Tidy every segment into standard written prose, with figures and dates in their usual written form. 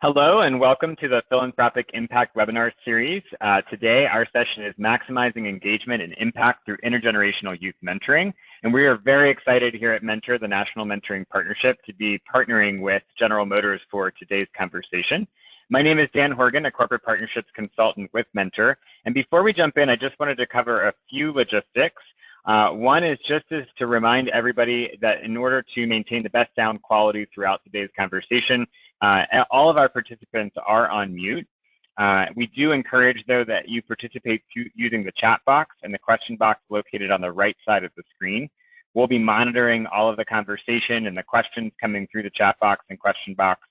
Hello and welcome to the Philanthropic Impact webinar series. Today our session is Maximizing Engagement and Impact through Intergenerational Youth Mentoring. And we are very excited here at Mentor, the National Mentoring Partnership, to be partnering with General Motors for today's conversation. My name is Dan Horgan, a Corporate Partnerships Consultant with Mentor. And before we jump in, I just wanted to cover a few logistics. One is just to remind everybody that in order to maintain the best sound quality throughout today's conversation, all of our participants are on mute. We do encourage, though, that you participate using the chat box and the question box located on the right side of the screen. We'll be monitoring all of the conversation and the questions coming through the chat box and question box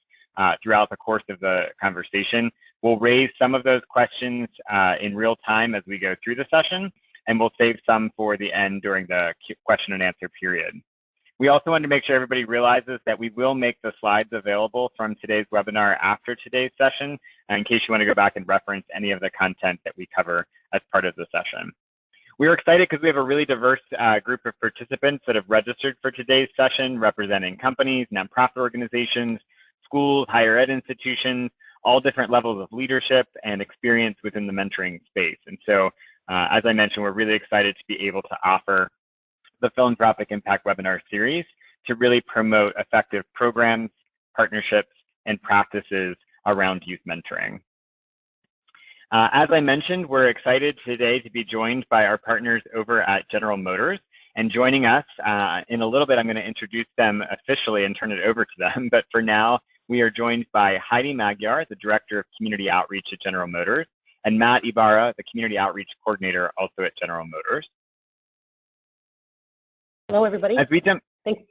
throughout the course of the conversation. We'll raise some of those questions in real time as we go through the session, and we'll save some for the end during the question and answer period. We also wanted to make sure everybody realizes that we will make the slides available from today's webinar after today's session, in case you want to go back and reference any of the content that we cover as part of the session. We're excited because we have a really diverse group of participants that have registered for today's session, representing companies, nonprofit organizations, schools, higher ed institutions, all different levels of leadership and experience within the mentoring space. And so, as I mentioned, we're really excited to be able to offer the Philanthropic Impact webinar series to really promote effective programs, partnerships, and practices around youth mentoring. As I mentioned, we're excited today to be joined by our partners over at General Motors. And joining us in a little bit, I'm going to introduce them officially and turn it over to them. But for now, we are joined by Heidi Magyar, the Director of Community Outreach at General Motors, and Matt Ibarra, the Community Outreach Coordinator also at General Motors. Hello, everybody. As we jump, thanks.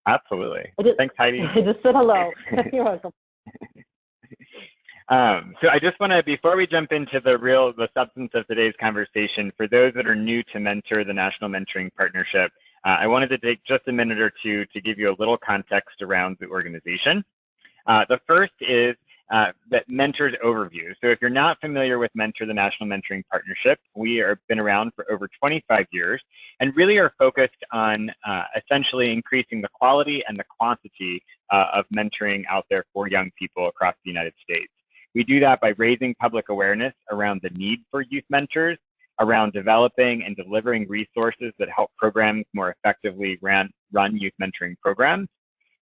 Absolutely. Thanks, Heidi. I just said hello. You're welcome. So I just want to, before we jump into the substance of today's conversation, for those that are new to Mentor, the National Mentoring Partnership, I wanted to take just a minute or two to give you a little context around the organization. The first is that Mentor's overview. So if you're not familiar with Mentor, the National Mentoring Partnership, we have been around for over 25 years and really are focused on essentially increasing the quality and the quantity of mentoring out there for young people across the United States. We do that by raising public awareness around the need for youth mentors, around developing and delivering resources that help programs more effectively run youth mentoring programs,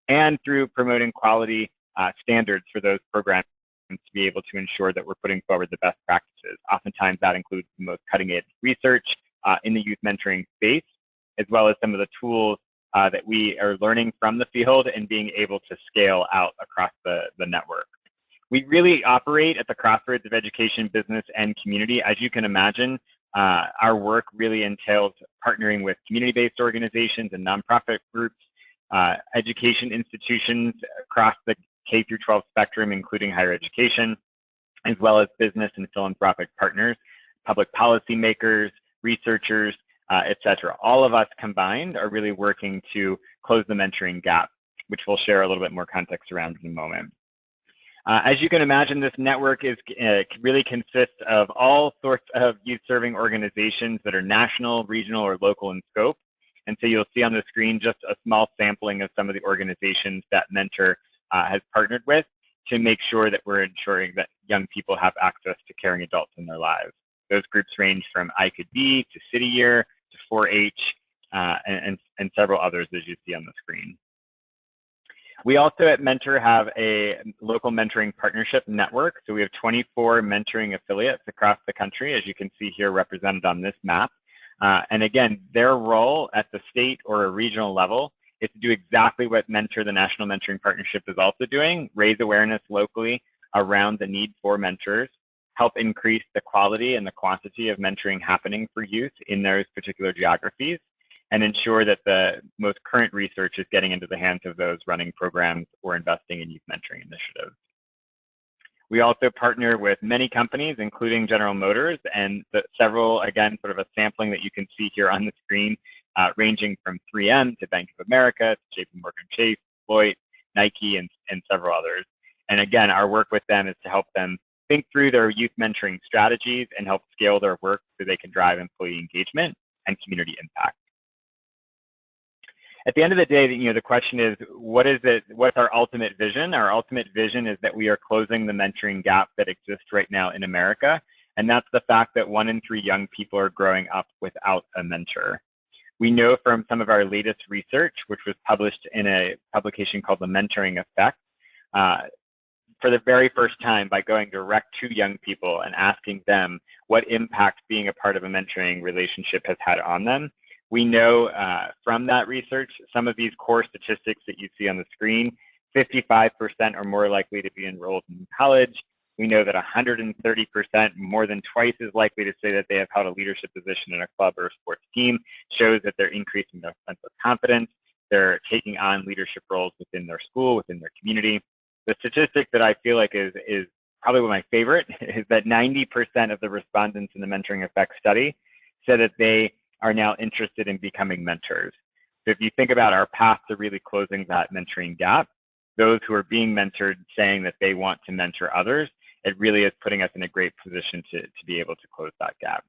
and through promoting quality standards for those programs to be able to ensure that we're putting forward the best practices. Oftentimes that includes the most cutting-edge research in the youth mentoring space, as well as some of the tools that we are learning from the field and being able to scale out across the network. We really operate at the crossroads of education, business, and community. As you can imagine, our work really entails partnering with community-based organizations and nonprofit groups, education institutions across the K through 12 spectrum, including higher education, as well as business and philanthropic partners, public policy makers, researchers, etc. All of us combined are really working to close the mentoring gap, which we'll share a little bit more context around in a moment. As you can imagine, this network really consists of all sorts of youth-serving organizations that are national, regional, or local in scope. And so you'll see on the screen just a small sampling of some of the organizations that Mentor has partnered with to make sure that we're ensuring that young people have access to caring adults in their lives. Those groups range from I Could Be to City Year to 4-H and several others, as you see on the screen. We also at Mentor have a local mentoring partnership network. So we have 24 mentoring affiliates across the country, as you can see here represented on this map. And again, their role at the state or a regional level is to do exactly what Mentor, the National Mentoring Partnership, is also doing: raise awareness locally around the need for mentors, help increase the quality and the quantity of mentoring happening for youth in those particular geographies, and ensure that the most current research is getting into the hands of those running programs or investing in youth mentoring initiatives. We also partner with many companies, including General Motors, and several, again, sort of a sampling that you can see here on the screen, ranging from 3M to Bank of America, to JPMorgan Chase, Deloitte, Nike, and several others. And again, our work with them is to help them think through their youth mentoring strategies and help scale their work so they can drive employee engagement and community impact. At the end of the day, the question is, what's our ultimate vision? Our ultimate vision is that we are closing the mentoring gap that exists right now in America, and that's the fact that 1 in 3 young people are growing up without a mentor. We know from some of our latest research, which was published in a publication called The Mentoring Effect, for the very first time, by going direct to young people and asking them what impact being a part of a mentoring relationship has had on them. We know from that research, some of these core statistics that you see on the screen, 55% are more likely to be enrolled in college. We know that 130%, more than twice as likely to say that they have held a leadership position in a club or a sports team, shows that they're increasing their sense of confidence. They're taking on leadership roles within their school, within their community. The statistic that I feel like is probably my favorite is that 90% of the respondents in the Mentoring Effect study said that they are now interested in becoming mentors. So if you think about our path to really closing that mentoring gap, those who are being mentored saying that they want to mentor others, it really is putting us in a great position to be able to close that gap.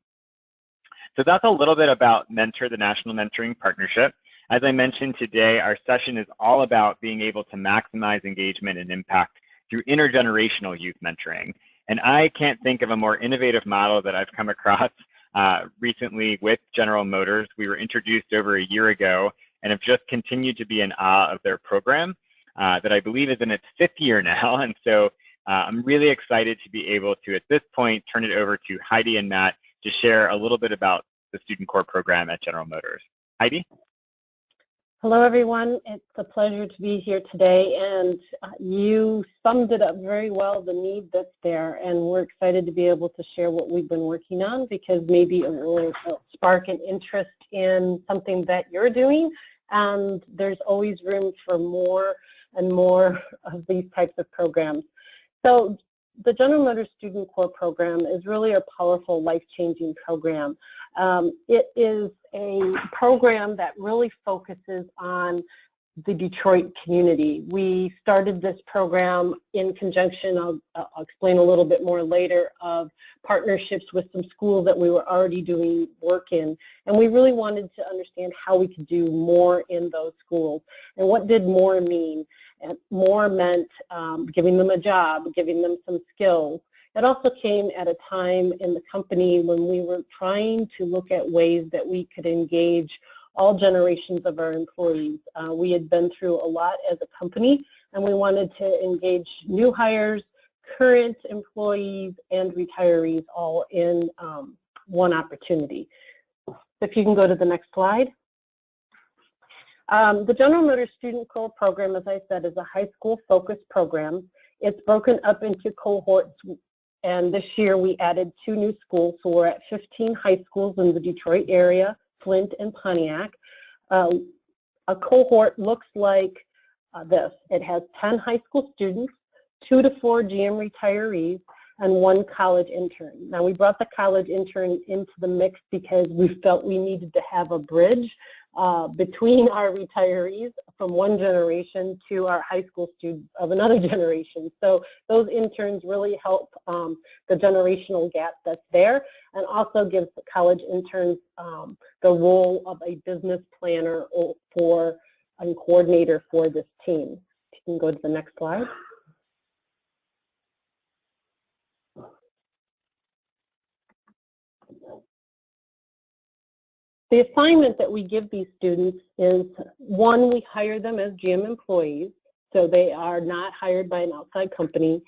So that's a little bit about Mentor, the National Mentoring Partnership. As I mentioned today, our session is all about being able to maximize engagement and impact through intergenerational youth mentoring. And I can't think of a more innovative model that I've come across recently with General Motors. We were introduced over a year ago and have just continued to be in awe of their program that I believe is in its 5th year now. And so I'm really excited to be able to, at this point, turn it over to Heidi and Matt to share a little bit about the Student Corps program at General Motors. Heidi? Hello, everyone. It's a pleasure to be here today, and you summed it up very well, the need that's there, and we're excited to be able to share what we've been working on, because maybe it will spark an interest in something that you're doing, and there's always room for more and more of these types of programs. So the General Motors Student Corps program is really a powerful, life-changing program. It is a program that really focuses on the Detroit community. We started this program in conjunction, I'll explain a little bit more later, of partnerships with some schools that we were already doing work in. And we really wanted to understand how we could do more in those schools. And what did more mean? And more meant giving them a job, giving them some skills. It also came at a time in the company when we were trying to look at ways that we could engage all generations of our employees. We had been through a lot as a company, and we wanted to engage new hires, current employees, and retirees all in one opportunity. If you can go to the next slide. The General Motors Student Corps program, as I said, is a high school focused program. It's broken up into cohorts, and this year we added 2 new schools, so we're at 15 high schools in the Detroit area, Flint and Pontiac. A cohort looks like this. It has 10 high school students, 2 to 4 GM retirees, and 1 college intern. Now, we brought the college intern into the mix because we felt we needed to have a bridge between our retirees from one generation to our high school students of another generation. So those interns really help the generational gap that's there, and also gives the college interns the role of a business planner or a coordinator for this team. You can go to the next slide. The assignment that we give these students is, 1, we hire them as GM employees, so they are not hired by an outside company.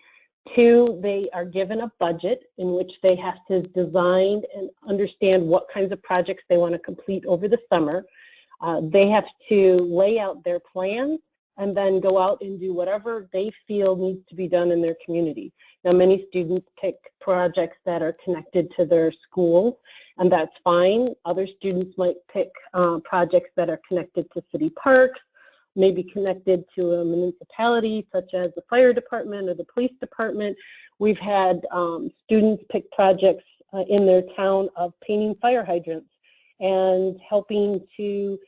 2, they are given a budget in which they have to design and understand what kinds of projects they want to complete over the summer. They have to lay out their plans and then go out and do whatever they feel needs to be done in their community. Now, many students pick projects that are connected to their school, and that's fine. Other students might pick projects that are connected to city parks, maybe connected to a municipality such as the fire department or the police department. We've had students pick projects in their town of painting fire hydrants and helping to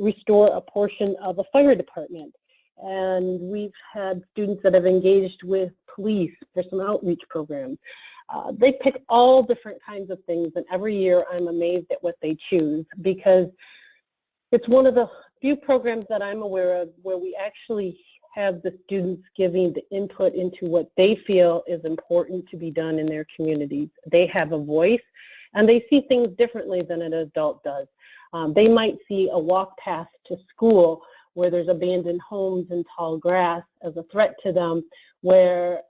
restore a portion of a fire department. And we've had students that have engaged with police for some outreach programs. They pick all different kinds of things, and every year I'm amazed at what they choose, because it's one of the few programs that I'm aware of where we actually have the students giving the input into what they feel is important to be done in their communities. They have a voice, and they see things differently than an adult does. They might see a walk path to school where there's abandoned homes and tall grass as a threat to them, where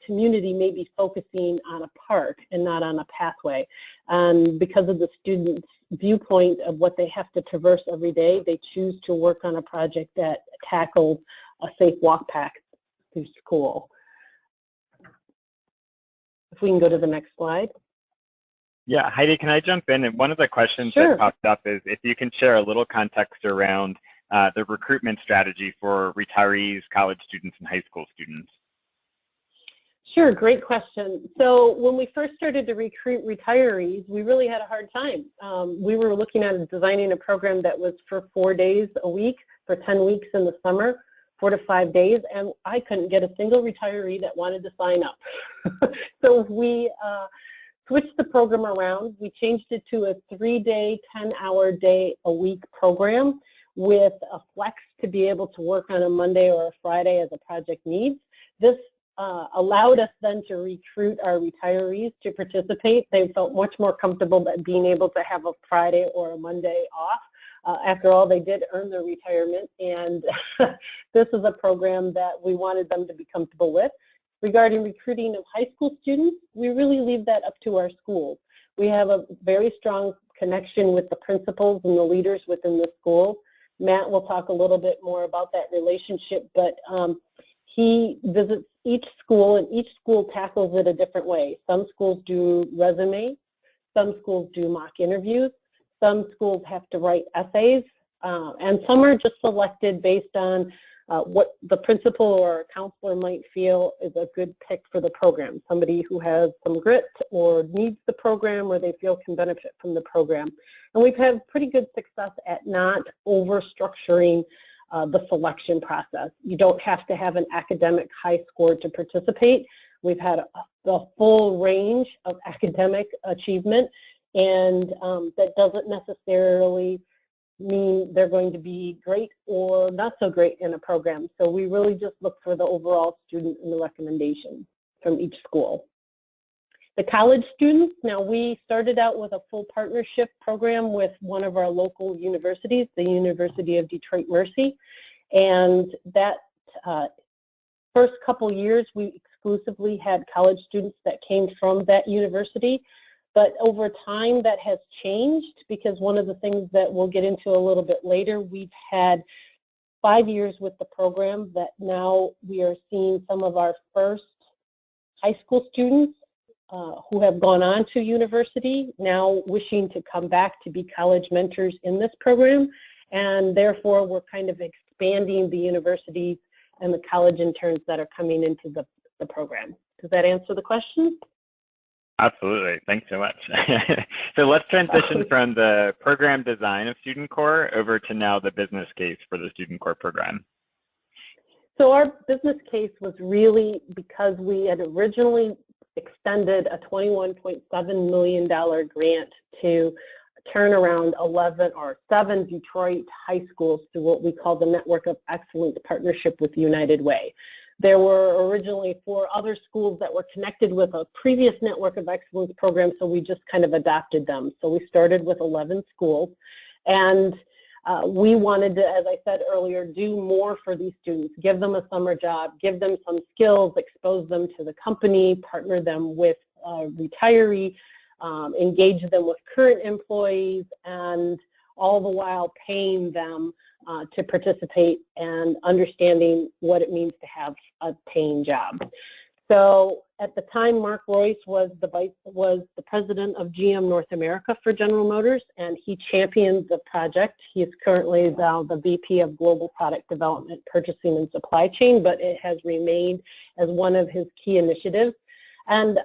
community may be focusing on a park and not on a pathway. And because of the students' viewpoint of what they have to traverse every day, they choose to work on a project that tackles a safe walk path through school. If we can go to the next slide. Yeah, Heidi, can I jump in? And one of the questions Sure. that popped up is if you can share a little context around the recruitment strategy for retirees, college students, and high school students. Sure, great question. So when we first started to recruit retirees, we really had a hard time. We were looking at designing a program that was for 4 days a week, for 10 weeks in the summer, 4 to 5 days, and I couldn't get a single retiree that wanted to sign up. So we switched the program around. We changed it to a 3-day, 10-hour day a week program with a flex to be able to work on a Monday or a Friday as a project needs. This allowed us then to recruit our retirees to participate. They felt much more comfortable at being able to have a Friday or a Monday off. After all, they did earn their retirement, and this is a program that we wanted them to be comfortable with. Regarding recruiting of high school students, we really leave that up to our schools. We have a very strong connection with the principals and the leaders within the school. Matt will talk a little bit more about that relationship, but he visits each school, and each school tackles it a different way. Some schools do resumes, some schools do mock interviews, some schools have to write essays, and some are just selected based on what the principal or counselor might feel is a good pick for the program, somebody who has some grit or needs the program or they feel can benefit from the program. And we've had pretty good success at not over-structuring the selection process. You don't have to have an academic high score to participate. We've had the full range of academic achievement, and that doesn't necessarily mean they're going to be great or not so great in a program. So we really just look for the overall student and the recommendation from each school. The college students, now we started out with a full partnership program with one of our local universities, the University of Detroit Mercy, and that first couple years we exclusively had college students that came from that university. But over time, that has changed because one of the things that we'll get into a little bit later, we've had 5 years with the program that now we are seeing some of our first high school students who have gone on to university now wishing to come back to be college mentors in this program. And therefore, we're kind of expanding the universities and the college interns that are coming into the program. Does that answer the question? Absolutely. Thanks so much. So let's transition from the program design of Student Corps over to now the business case for the Student Corps program. So our business case was really because we had originally extended a $21.7 million grant to turn around 7 Detroit high schools through what we call the Network of Excellence Partnership with United Way. There were originally 4 other schools that were connected with a previous Network of Excellence program, so we just kind of adopted them. So we started with 11 schools, and we wanted to, as I said earlier, do more for these students, give them a summer job, give them some skills, expose them to the company, partner them with retiree, engage them with current employees, and all the while paying them to participate and understanding what it means to have a paying job. So at the time, Mark Royce was the president of GM North America for General Motors, and he championed the project. He is currently the VP of Global Product Development, Purchasing, and Supply Chain, but it has remained as one of his key initiatives. And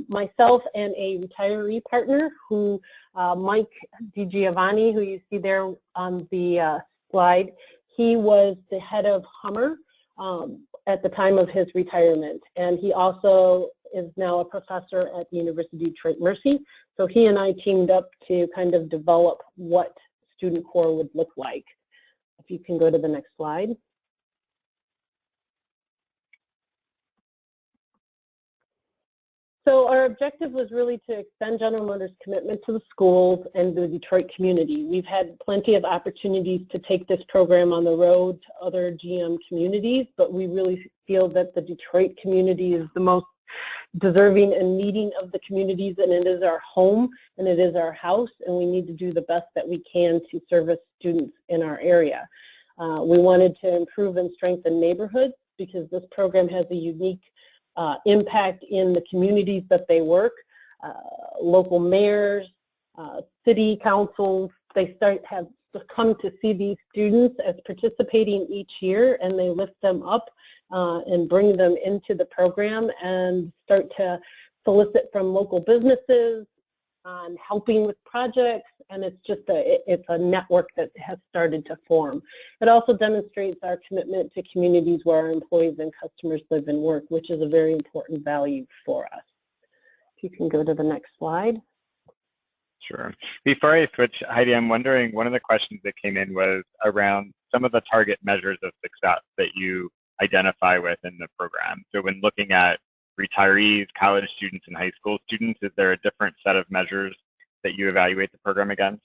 myself and a retiree partner, who Mike DiGiovanni, who you see there on the slide, he was the head of Hummer at the time of his retirement, and he also is now a professor at the University of Detroit Mercy. So he and I teamed up to kind of develop what Student Corps would look like. If you can go to the next slide. So our objective was really to extend General Motors' commitment to the schools and the Detroit community. We've had plenty of opportunities to take this program on the road to other GM communities, but we really feel that the Detroit community is the most deserving and needing of the communities, and it is our home and it is our house, and we need to do the best that we can to service students in our area. We wanted to improve and strengthen neighborhoods because this program has a unique impact in the communities that they work. Local mayors, city councils, they have come to see these students as participating each year, and they lift them up and bring them into the program and start to solicit from local businesses on helping with projects, and it's just it's a network that has started to form. It also demonstrates our commitment to communities where our employees and customers live and work, which is a very important value for us. If you can go to the next slide. Sure. Before I switch, Heidi, I'm wondering, one of the questions that came in was around some of the target measures of success that you identify with in the program. So when looking at retirees, college students, and high school students, is there a different set of measures that you evaluate the program against?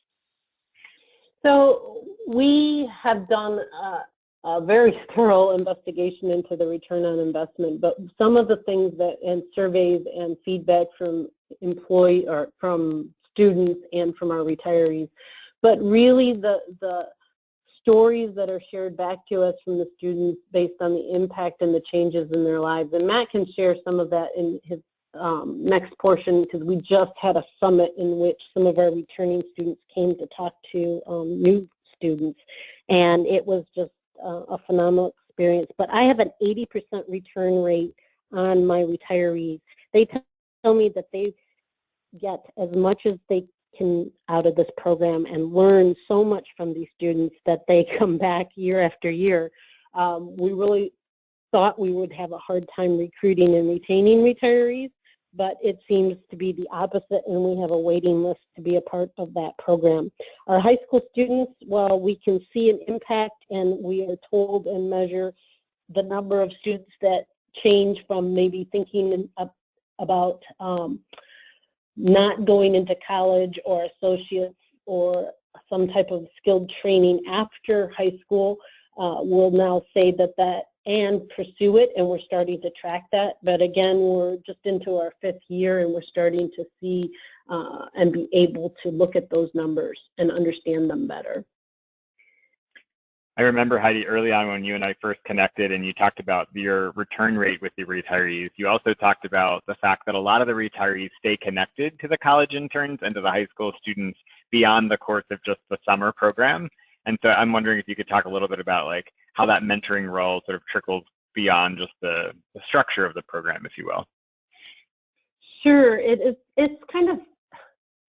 So we have done a very thorough investigation into the return on investment, but some of the things that, and surveys and feedback from from students and from our retirees, but really the stories that are shared back to us from the students based on the impact and the changes in their lives. And Matt can share some of that in his next portion, because we just had a summit in which some of our returning students came to talk to new students, and it was just a phenomenal experience. But I have an 80% return rate on my retirees. They tell me that they get as much as they can out of this program and learn so much from these students that they come back year after year. We really thought we would have a hard time recruiting and retaining retirees, but it seems to be the opposite, and we have a waiting list to be a part of that program. Our high school students, while we can see an impact and we are told and measure the number of students that change from maybe thinking about not going into college or associates or some type of skilled training after high school, we'll now say that and pursue it, and we're starting to track that. But again, we're just into our 5th year, and we're starting to see and be able to look at those numbers and understand them better. I remember, Heidi, early on when you and I first connected and you talked about your return rate with the retirees, you also talked about the fact that a lot of the retirees stay connected to the college interns and to the high school students beyond the course of just the summer program. And so I'm wondering if you could talk a little bit about like how that mentoring role sort of trickles beyond just the structure of the program, if you will. Sure. It's kind of,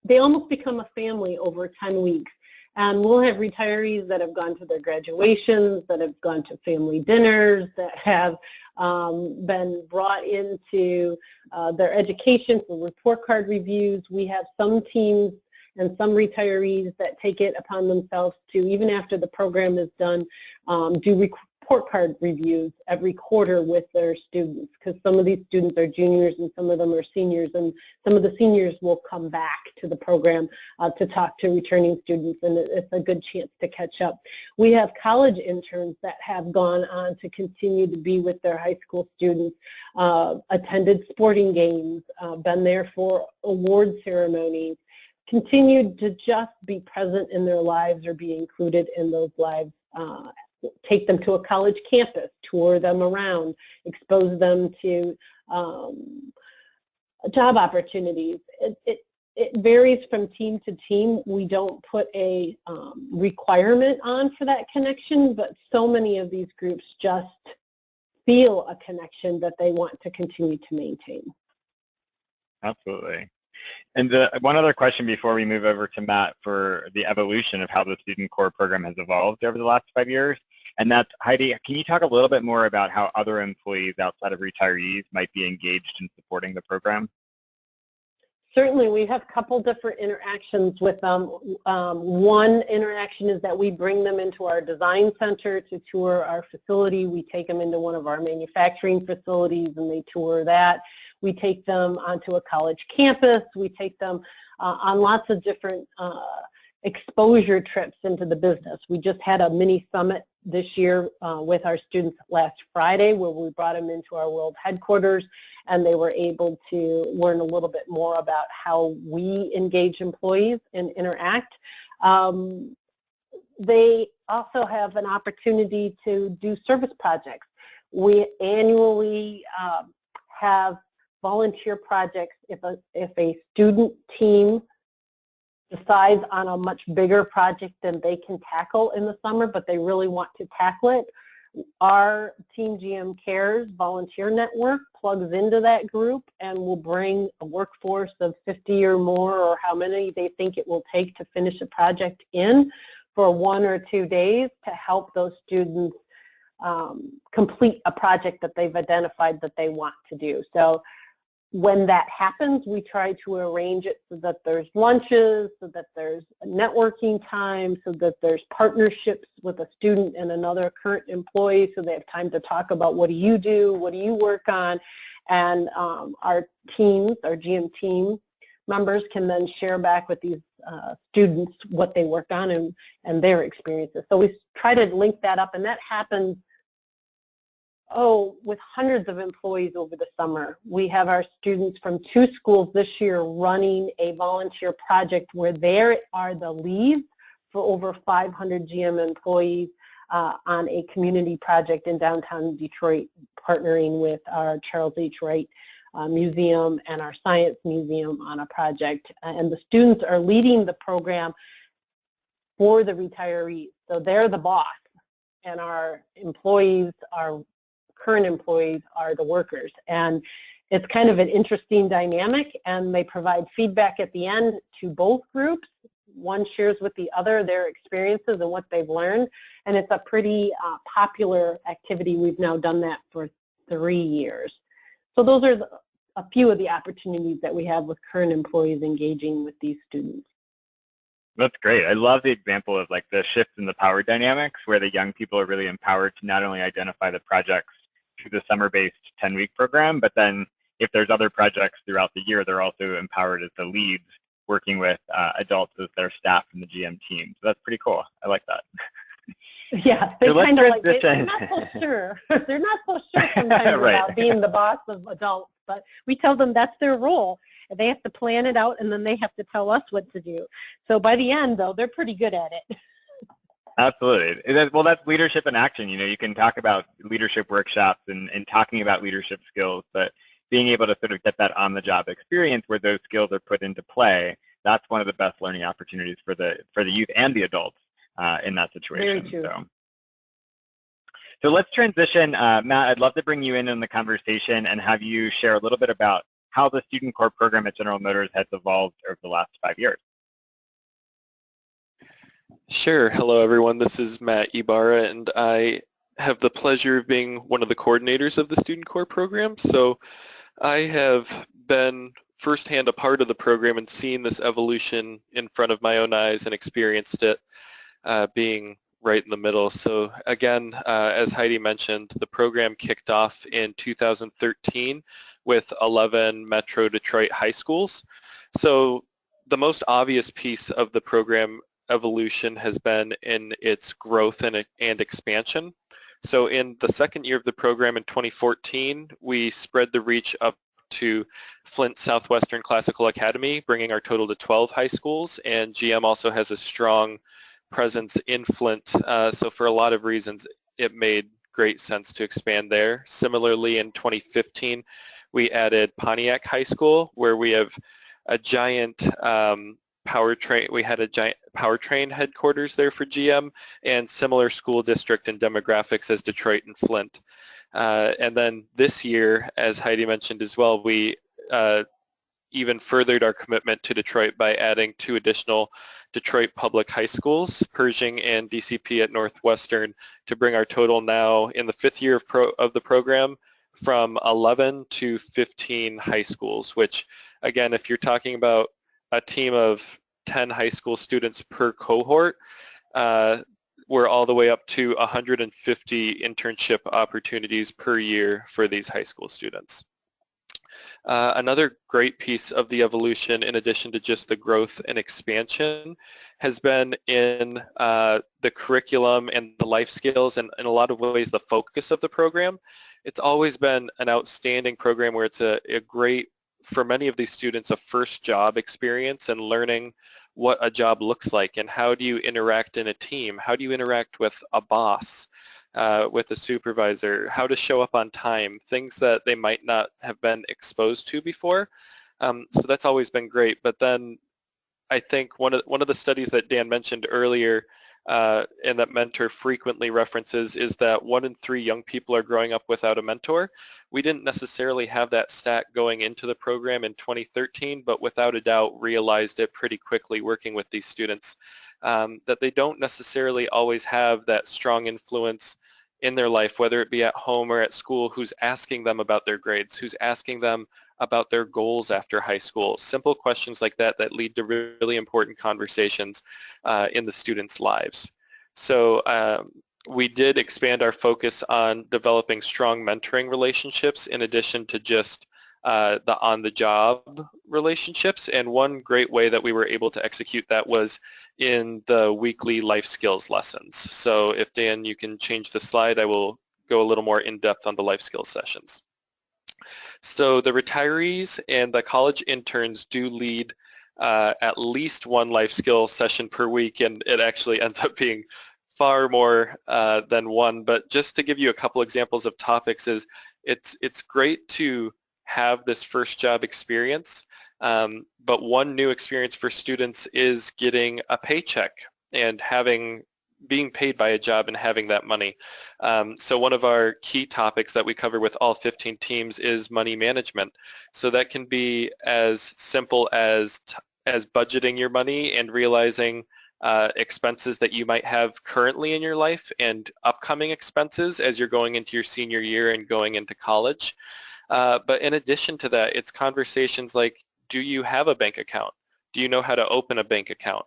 they almost become a family over 10 weeks. And we'll have retirees that have gone to their graduations, that have gone to family dinners, that have been brought into their education for report card reviews. We have some teams and some retirees that take it upon themselves to, even after the program is done, do report card reviews every quarter with their students, because some of these students are juniors and some of them are seniors, and some of the seniors will come back to the program to talk to returning students, and it's a good chance to catch up. We have college interns that have gone on to continue to be with their high school students, attended sporting games, been there for award ceremonies, continued to just be present in their lives or be included in those lives. Take them to a college campus, tour them around, expose them to job opportunities. It varies from team to team. We don't put a requirement on for that connection, but so many of these groups just feel a connection that they want to continue to maintain. Absolutely. And one other question before we move over to Matt for the evolution of how the Student Corps program has evolved over the last 5 years. And that's, Heidi, can you talk a little bit more about how other employees outside of retirees might be engaged in supporting the program? Certainly, we have a couple different interactions with them. One interaction is that we bring them into our design center to tour our facility. We take them into one of our manufacturing facilities and they tour that. We take them onto a college campus. We take them on lots of different exposure trips into the business. We just had a mini summit this year with our students last Friday where we brought them into our world headquarters and they were able to learn a little bit more about how we engage employees and interact. They also have an opportunity to do service projects. We annually have volunteer projects if a student team decides on a much bigger project than they can tackle in the summer, but they really want to tackle it. Our Team GM Cares volunteer network plugs into that group and will bring a workforce of 50 or more, or how many they think it will take to finish a project in for 1 or 2 days to help those students complete a project that they've identified that they want to do. So when that happens, we try to arrange it so that there's lunches, so that there's networking time, so that there's partnerships with a student and another current employee so they have time to talk about what do you do, what do you work on, and our teams, our GM team members can then share back with these students what they worked on and their experiences. So we try to link that up, and that happens with hundreds of employees over the summer. We have our students from 2 schools this year running a volunteer project where they are the leads for over 500 GM employees on a community project in downtown Detroit, partnering with our Charles H. Wright Museum and our Science Museum on a project. And the students are leading the program for the retirees. So they're the boss, and our employees are current employees are the workers, and it's kind of an interesting dynamic, and they provide feedback at the end to both groups. One shares with the other their experiences and what they've learned, and it's a pretty popular activity. We've now done that for 3 years. So those are a few of the opportunities that we have with current employees engaging with these students. That's great. I love the example of like the shift in the power dynamics where the young people are really empowered to not only identify the projects through the summer-based 10-week program, but then if there's other projects throughout the year, they're also empowered as the leads working with adults as their staff and the GM team. So that's pretty cool. I like that. Yeah, they so kind of like, they're not so sure. They're not so sure sometimes right. about being the boss of adults, but we tell them that's their role. They have to plan it out, and then they have to tell us what to do. So by the end, though, they're pretty good at it. Absolutely. Well, that's leadership in action. You know, you can talk about leadership workshops and talking about leadership skills, but being able to sort of get that on-the-job experience where those skills are put into play, that's one of the best learning opportunities for the youth and the adults in that situation. Very true. So let's transition. Matt, I'd love to bring you in on the conversation and have you share a little bit about how the Student Corps program at General Motors has evolved over the last 5 years. Sure. Hello, everyone. This is Matt Ibarra, and I have the pleasure of being one of the coordinators of the Student Corps program. So I have been firsthand a part of the program and seen this evolution in front of my own eyes and experienced it being right in the middle. So again, as Heidi mentioned, the program kicked off in 2013 with 11 Metro Detroit high schools. So the most obvious piece of the program evolution has been in its growth and expansion. So in the second year of the program in 2014, we spread the reach up to Flint Southwestern Classical Academy, bringing our total to 12 high schools, and GM also has a strong presence in Flint, so for a lot of reasons it made great sense to expand there. Similarly, in 2015, we added Pontiac High School, where we have a giant powertrain. We had a giant powertrain headquarters there for GM, and similar school district and demographics as Detroit and Flint. And then this year, as Heidi mentioned as well, we even furthered our commitment to Detroit by adding 2 additional Detroit public high schools, Pershing and DCP at Northwestern, to bring our total now in the 5th year of the program from 11 to 15 high schools, which again, if you're talking about a team of 10 high school students per cohort, we're all the way up to 150 internship opportunities per year for these high school students. Another great piece of the evolution, in addition to just the growth and expansion, has been in the curriculum and the life skills, and in a lot of ways the focus of the program. It's always been an outstanding program where it's a great, for many of these students, a first job experience and learning what a job looks like and how do you interact in a team, how do you interact with a boss, with a supervisor, how to show up on time, things that they might not have been exposed to before. So that's always been great. But then I think one of the studies that Dan mentioned earlier and that Mentor frequently references is that 1 in 3 young people are growing up without a mentor. We didn't necessarily have that stat going into the program in 2013, but without a doubt realized it pretty quickly working with these students, that they don't necessarily always have that strong influence in their life, whether it be at home or at school, who's asking them about their grades, who's asking them about their goals after high school. Simple questions like that that lead to really important conversations in the students' lives. So we did expand our focus on developing strong mentoring relationships in addition to just the on-the-job relationships. And one great way that we were able to execute that was in the weekly life skills lessons. So if Dan, you can change the slide, I will go a little more in-depth on the life skills sessions. So the retirees and the college interns do lead at least one life skill session per week, and it actually ends up being far more than one. But just to give you a couple examples of topics, is it's great to have this first job experience, but one new experience for students is getting a paycheck and being paid by a job and having that money. So one of our key topics that we cover with all 15 teams is money management. So that can be as simple as budgeting your money and realizing expenses that you might have currently in your life and upcoming expenses as you're going into your senior year and going into college. But in addition to that, it's conversations like, do you have a bank account? Do you know how to open a bank account?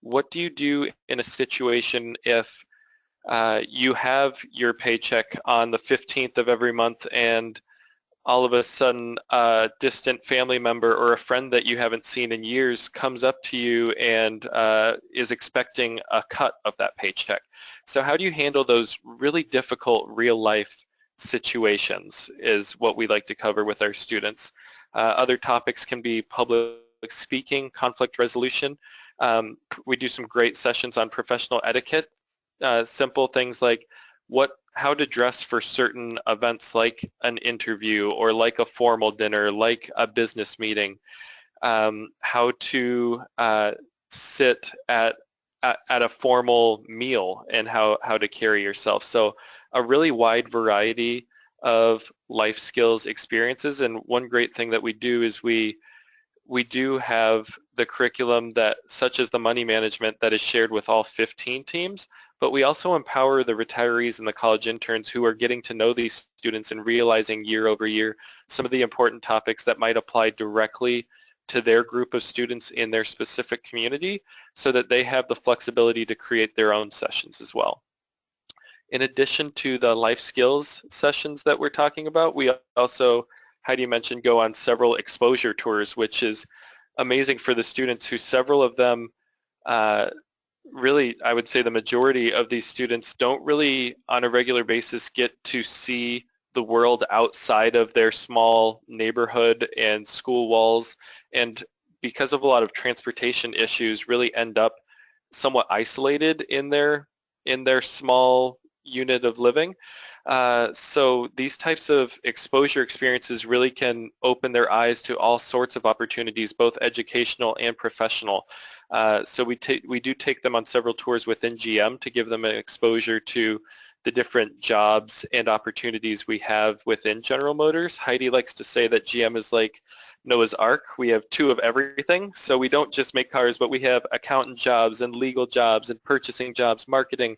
What do you do in a situation if you have your paycheck on the 15th of every month and all of a sudden a distant family member or a friend that you haven't seen in years comes up to you and is expecting a cut of that paycheck? So how do you handle those really difficult real life situations is what we like to cover with our students. Other topics can be public speaking, conflict resolution. We do some great sessions on professional etiquette, simple things like how to dress for certain events like an interview or like a formal dinner, like a business meeting, how to sit at a formal meal and how to carry yourself. So a really wide variety of life skills experiences. And one great thing that we do is we do have the curriculum such as the money management that is shared with all 15 teams, but we also empower the retirees and the college interns who are getting to know these students and realizing year over year some of the important topics that might apply directly to their group of students in their specific community so that they have the flexibility to create their own sessions as well. In addition to the life skills sessions that we're talking about, we also, Heidi mentioned, go on several exposure tours, which is amazing for the students who several of them, really, I would say the majority of these students don't really on a regular basis get to see the world outside of their small neighborhood and school walls, and because of a lot of transportation issues really end up somewhat isolated in their small unit of living. So these types of exposure experiences really can open their eyes to all sorts of opportunities, both educational and professional. So we do take them on several tours within GM to give them an exposure to the different jobs and opportunities we have within General Motors. Heidi likes to say that GM is like Noah's Ark. We have 2 of everything. So we don't just make cars, but we have accountant jobs and legal jobs and purchasing jobs, marketing,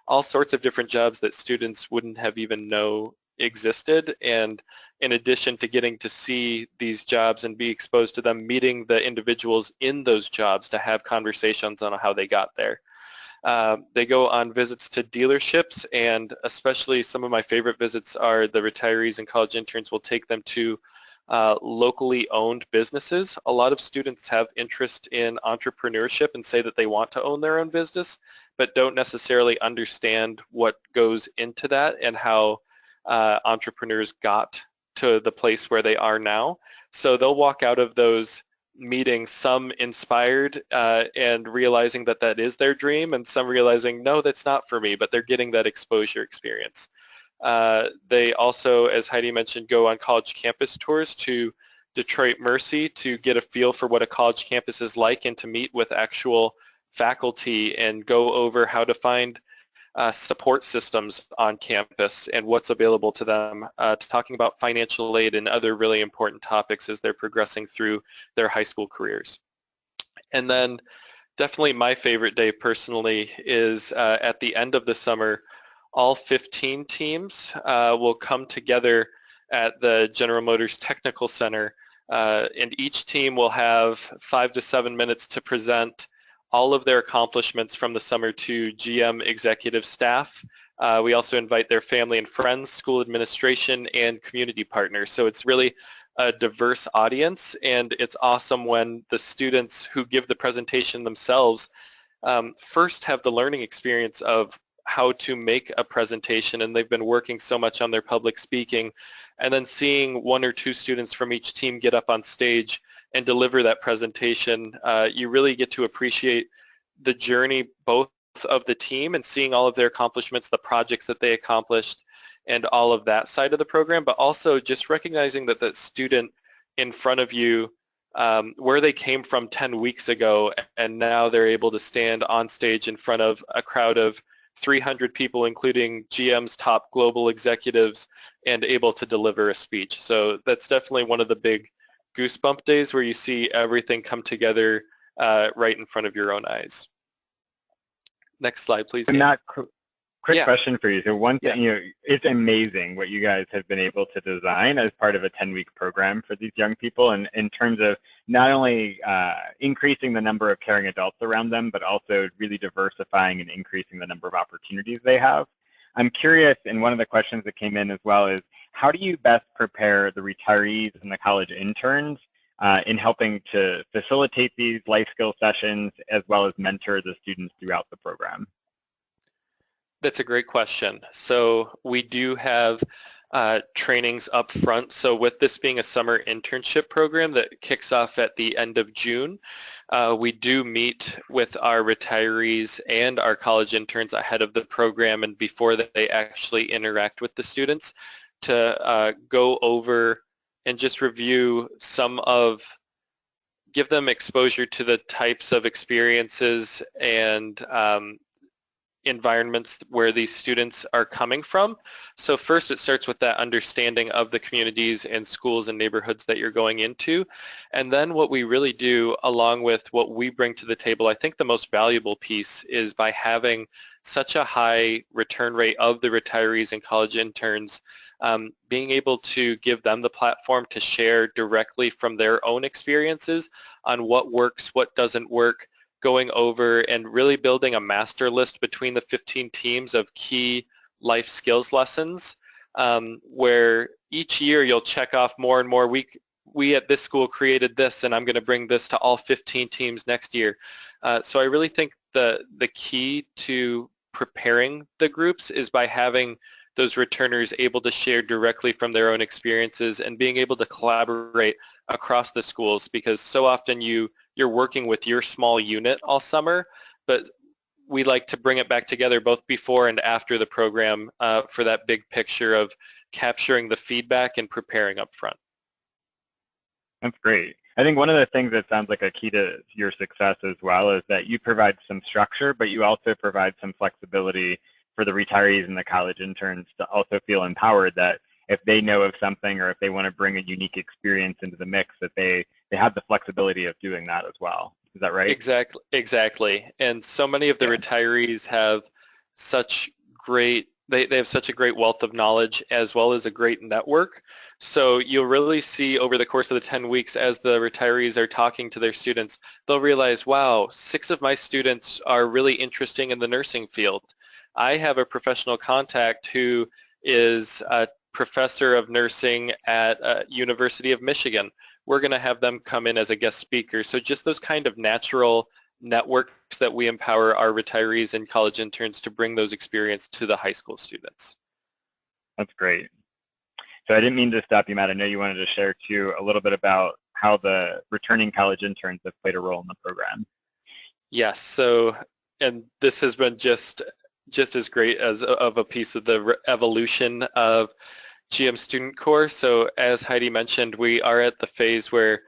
all sorts of different jobs that students wouldn't have even known existed, and in addition to getting to see these jobs and be exposed to them, meeting the individuals in those jobs to have conversations on how they got there. They go on visits to dealerships, and especially some of my favorite visits are the retirees and college interns will take them to locally owned businesses. A lot of students have interest in entrepreneurship and say that they want to own their own business, but don't necessarily understand what goes into that and how entrepreneurs got to the place where they are now. So they'll walk out of those meetings, some inspired and realizing that that is their dream, and some realizing, no, that's not for me, but they're getting that exposure experience. They also, as Heidi mentioned, go on college campus tours to Detroit Mercy to get a feel for what a college campus is like and to meet with actual faculty and go over how to find support systems on campus and what's available to them, talking about financial aid and other really important topics as they're progressing through their high school careers. And then definitely my favorite day personally is at the end of the summer, all 15 teams will come together at the General Motors Technical Center, and each team will have 5 to 7 minutes to present all of their accomplishments from the summer to GM executive staff. We also invite their family and friends, school administration, and community partners. So it's really a diverse audience, and it's awesome when the students who give the presentation themselves first have the learning experience of how to make a presentation, and they've been working so much on their public speaking, and then seeing 1 or 2 students from each team get up on stage and deliver that presentation, you really get to appreciate the journey both of the team and seeing all of their accomplishments, the projects that they accomplished, and all of that side of the program, but also just recognizing that the student in front of you, where they came from 10 weeks ago, and now they're able to stand on stage in front of a crowd of 300 people, including GM's top global executives, and able to deliver a speech. So that's definitely one of the big goosebump days where you see everything come together right in front of your own eyes. Next slide, please. Matt, quick Yeah. question for you. So one thing, it's amazing what you guys have been able to design as part of a 10-week program for these young people, and in terms of not only increasing the number of caring adults around them, but also really diversifying and increasing the number of opportunities they have. I'm curious, and one of the questions that came in as well is, how do you best prepare the retirees and the college interns in helping to facilitate these life skill sessions as well as mentor the students throughout the program? That's a great question. So we do have trainings up front. So with this being a summer internship program that kicks off at the end of June, we do meet with our retirees and our college interns ahead of the program and before they actually interact with the students to go over and just review give them exposure to the types of experiences and environments where these students are coming from. So first it starts with that understanding of the communities and schools and neighborhoods that you're going into. And then what we really do along with what we bring to the table, I think the most valuable piece is by having such a high return rate of the retirees and college interns, being able to give them the platform to share directly from their own experiences on what works, what doesn't work, going over and really building a master list between the 15 teams of key life skills lessons, where each year you'll check off more and more. We at this school created this, and I'm going to bring this to all 15 teams next year. So I really think the key to preparing the groups is by having those returners able to share directly from their own experiences and being able to collaborate across the schools, because so often you're working with your small unit all summer, but we like to bring it back together both before and after the program for that big picture of capturing the feedback and preparing up front. That's great. I think one of the things that sounds like a key to your success as well is that you provide some structure, but you also provide some flexibility for the retirees and the college interns to also feel empowered that if they know of something or if they want to bring a unique experience into the mix, that they have the flexibility of doing that as well. Is that right? Exactly. And so many of the retirees have such great they have such a great wealth of knowledge as well as a great network. So you'll really see over the course of the 10 weeks as the retirees are talking to their students, they'll realize, wow, 6 of my students are really interesting in the nursing field. I have a professional contact who is a professor of nursing at University of Michigan. We're going to have them come in as a guest speaker. So just those kind of natural networks that we empower our retirees and college interns to bring those experiences to the high school students. That's great. So I didn't mean to stop you, Matt. I know you wanted to share too a little bit about how the returning college interns have played a role in the program. Yes, so, and this has been just as great as of a piece of the evolution of GM Student Corps. So as Heidi mentioned, we are at the phase where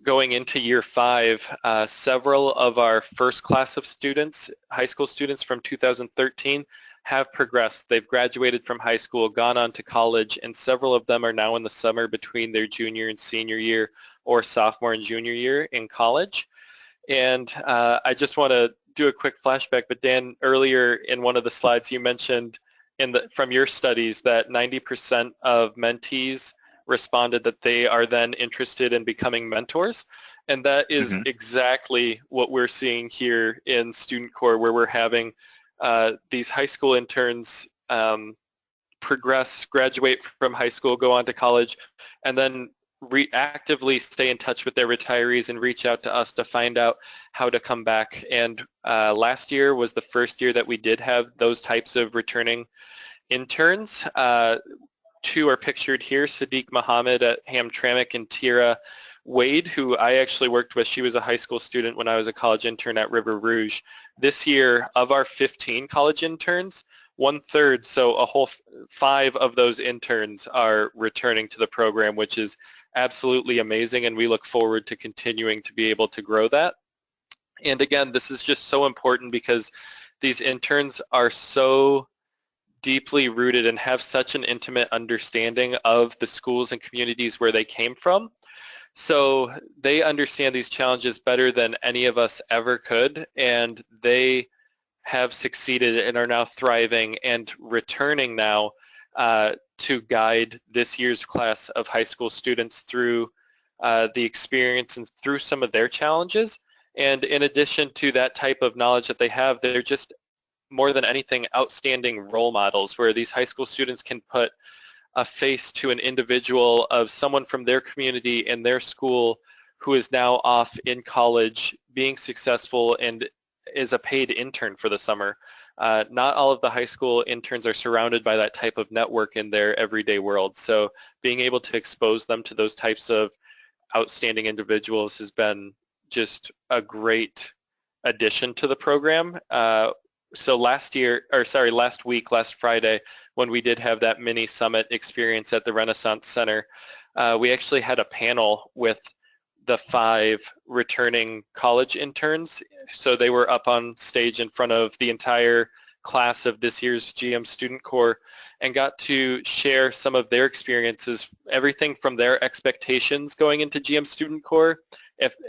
going into year 5, several of our first class of students, high school students from 2013, have progressed. They've graduated from high school, gone on to college, and several of them are now in the summer between their junior and senior year or sophomore and junior year in college. And I just want to do a quick flashback, but Dan, earlier in one of the slides you mentioned from your studies that 90% of mentees responded that they are then interested in becoming mentors. And that is exactly what we're seeing here in Student Corps, where we're having these high school interns progress, graduate from high school, go on to college, and then actively stay in touch with their retirees and reach out to us to find out how to come back. And last year was the first year that we did have those types of returning interns. 2 are pictured here, Sadiq Muhammad at Hamtramck and Tira Wade, who I actually worked with. She was a high school student when I was a college intern at River Rouge. This year, of our 15 college interns, 1/3, so a whole 5 of those interns are returning to the program, which is absolutely amazing, and we look forward to continuing to be able to grow that. And again, this is just so important because these interns are so deeply rooted and have such an intimate understanding of the schools and communities where they came from. So they understand these challenges better than any of us ever could, and they have succeeded and are now thriving and returning now to guide this year's class of high school students through the experience and through some of their challenges. And in addition to that type of knowledge that they have, they're just more than anything outstanding role models where these high school students can put a face to an individual of someone from their community in their school who is now off in college being successful and is a paid intern for the summer. Not all of the high school interns are surrounded by that type of network in their everyday world. So being able to expose them to those types of outstanding individuals has been just a great addition to the program. So last week, last Friday, when we did have that mini summit experience at the Renaissance Center, we actually had a panel with the 5 returning college interns. So they were up on stage in front of the entire class of this year's GM Student Corps and got to share some of their experiences, everything from their expectations going into GM Student Corps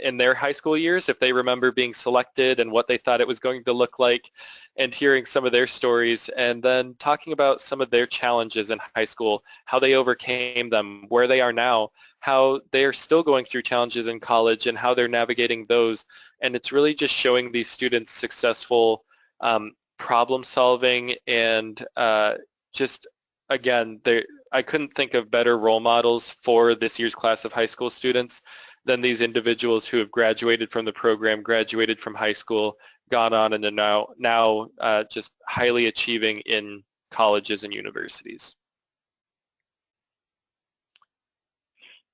in their high school years, if they remember being selected and what they thought it was going to look like, and hearing some of their stories, and then talking about some of their challenges in high school, how they overcame them, where they are now, how they are still going through challenges in college, and how they're navigating those. And it's really just showing these students successful problem solving and just, again, I couldn't think of better role models for this year's class of high school students than these individuals who have graduated from the program, graduated from high school, gone on and are now just highly achieving in colleges and universities.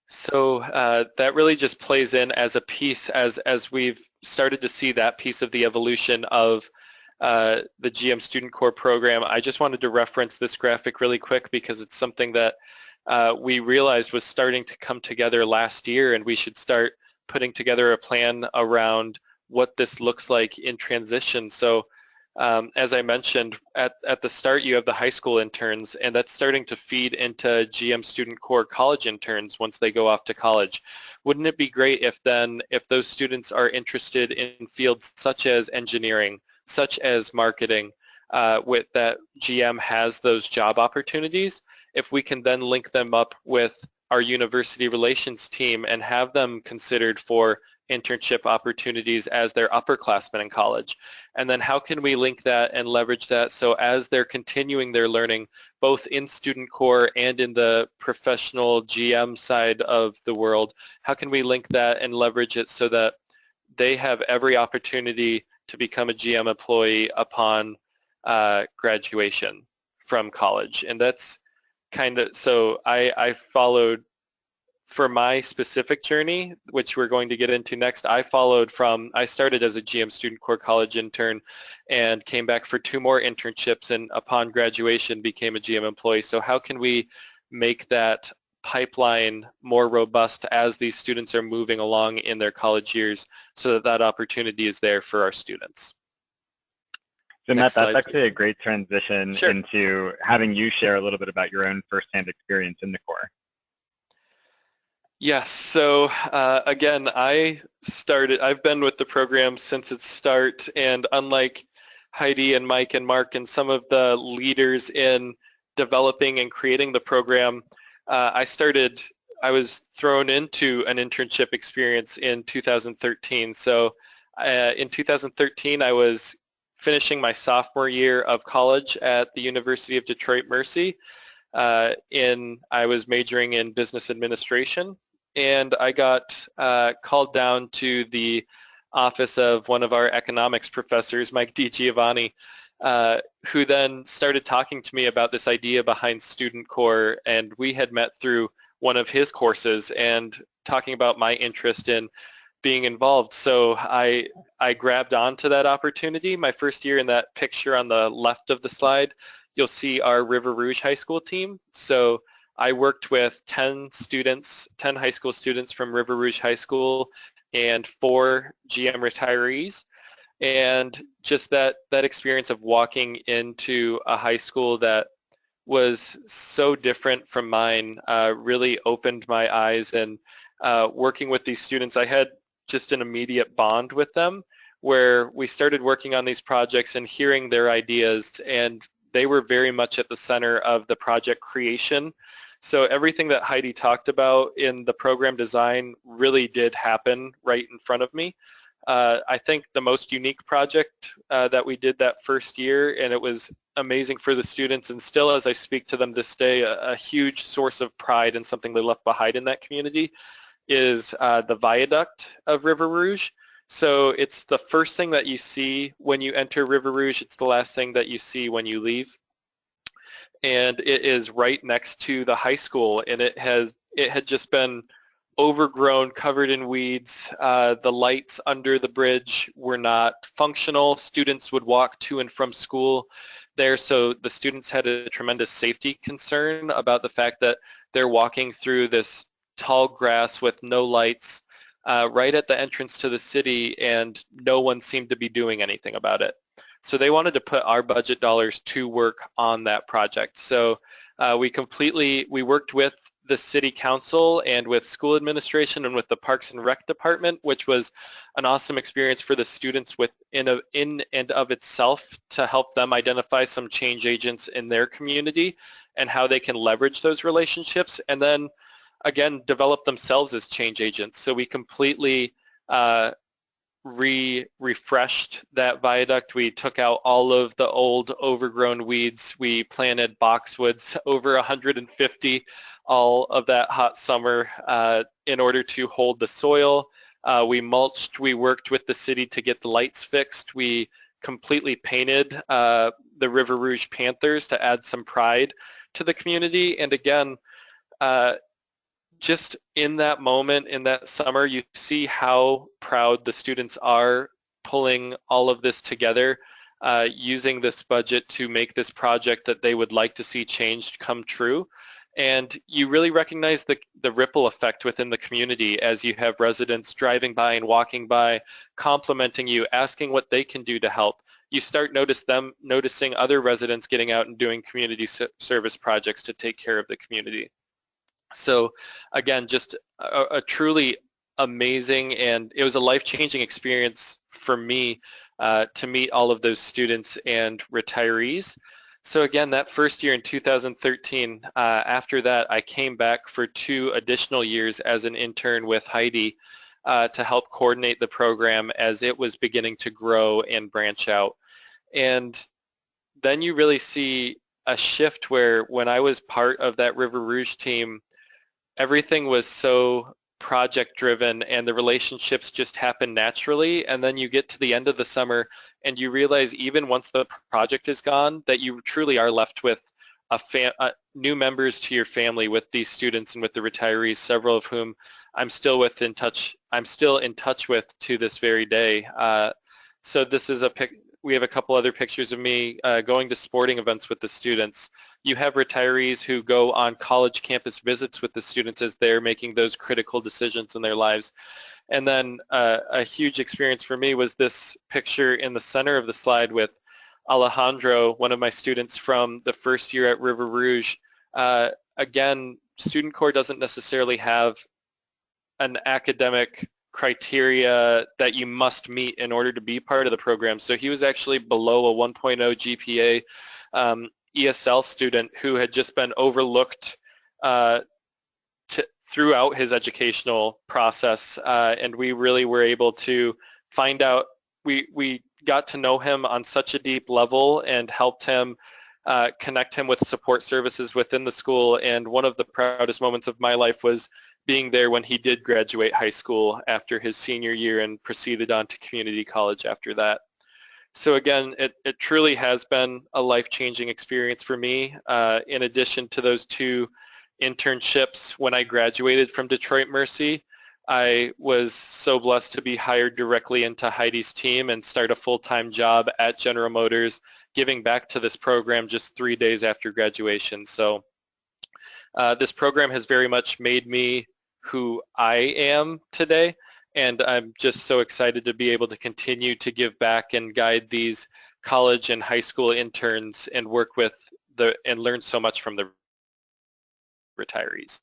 So that really just plays in as a piece as we've started to see that piece of the evolution of the GM Student Corps program. I just wanted to reference this graphic really quick because it's something that we realized was starting to come together last year, and we should start putting together a plan around what this looks like in transition. So as I mentioned, at the start you have the high school interns, and that's starting to feed into GM Student Corps college interns once they go off to college. Wouldn't it be great if those students are interested in fields such as engineering, such as marketing, with that GM has those job opportunities, if we can then link them up with our university relations team and have them considered for internship opportunities as they're upperclassmen in college. And then how can we link that and leverage that so as they're continuing their learning, both in student corps and in the professional GM side of the world, how can we link that and leverage it so that they have every opportunity to become a GM employee upon graduation from college? And that's kind of, so I followed, for my specific journey, which we're going to get into next, I started as a GM Student Corps college intern and came back for 2 more internships, and upon graduation became a GM employee. So how can we make that pipeline more robust as these students are moving along in their college years so that that opportunity is there for our students? So Next Matt, that's slide, actually please. a great transition Sure. into having you share a little bit about your own firsthand experience in the Corps. Yes, so again, I've been with the program since its start, and unlike Heidi and Mike and Mark and some of the leaders in developing and creating the program, I was thrown into an internship experience in 2013. So in 2013, I was finishing my sophomore year of college at the University of Detroit Mercy. I was majoring in business administration, and I got called down to the office of one of our economics professors, Mike DiGiovanni, who then started talking to me about this idea behind Student Corps, and we had met through one of his courses and talking about my interest in being involved. So I grabbed onto that opportunity. My first year, in that picture on the left of the slide, you'll see our River Rouge High School team. So I worked with 10 high school students from River Rouge High School and 4 GM retirees. And just that experience of walking into a high school that was so different from mine really opened my eyes. And working with these students, I had just an immediate bond with them where we started working on these projects and hearing their ideas, and they were very much at the center of the project creation. So everything that Heidi talked about in the program design really did happen right in front of me. I think the most unique project that we did that first year, and it was amazing for the students, and still as I speak to them this day, a huge source of pride and something they left behind in that community, is the viaduct of River Rouge. So it's the first thing that you see when you enter River Rouge. It's the last thing that you see when you leave. And it is right next to the high school, and it had just been overgrown, covered in weeds. The lights under the bridge were not functional. Students would walk to and from school there, so the students had a tremendous safety concern about the fact that they're walking through this tall grass with no lights right at the entrance to the city, and no one seemed to be doing anything about it. So they wanted to put our budget dollars to work on that project. So we worked with the city council and with school administration and with the Parks and Rec department, which was an awesome experience for the students in and of itself, to help them identify some change agents in their community and how they can leverage those relationships, and then again develop themselves as change agents. So we completely refreshed that viaduct. We took out all of the old overgrown weeds. We planted boxwoods, over 150, all of that hot summer in order to hold the soil. We mulched. We worked with the city to get the lights fixed. We completely painted the River Rouge Panthers to add some pride to the community. And again, just in that moment, in that summer, you see how proud the students are pulling all of this together, using this budget to make this project that they would like to see changed come true. And you really recognize the ripple effect within the community as you have residents driving by and walking by, complimenting you, asking what they can do to help. You start noticing other residents getting out and doing community service projects to take care of the community. So again, just a truly amazing, and it was a life-changing experience for me to meet all of those students and retirees. So again, that first year in 2013, after that, I came back for 2 additional years as an intern with Heidi to help coordinate the program as it was beginning to grow and branch out. And then you really see a shift where when I was part of that River Rouge team, everything was so project driven and the relationships just happen naturally, and then you get to the end of the summer and you realize even once the project is gone that you truly are left with new members to your family with these students and with the retirees, several of whom I'm still in touch with to this very day. So this is we have a couple other pictures of me going to sporting events with the students. You have retirees who go on college campus visits with the students as they're making those critical decisions in their lives. And then a huge experience for me was this picture in the center of the slide with Alejandro, one of my students from the first year at River Rouge. Again, Student Corps doesn't necessarily have an academic criteria that you must meet in order to be part of the program. So he was actually below a 1.0 GPA ESL student who had just been overlooked throughout his educational process, and we really were able to find out, we got to know him on such a deep level and helped him connect him with support services within the school. And one of the proudest moments of my life was being there when he did graduate high school after his senior year and proceeded on to community college after that. So again, it truly has been a life-changing experience for me. In addition to those 2 internships when I graduated from Detroit Mercy, I was so blessed to be hired directly into Heidi's team and start a full-time job at General Motors, giving back to this program just 3 days after graduation. So this program has very much made me who I am today, and I'm just so excited to be able to continue to give back and guide these college and high school interns and work with and learn so much from the retirees.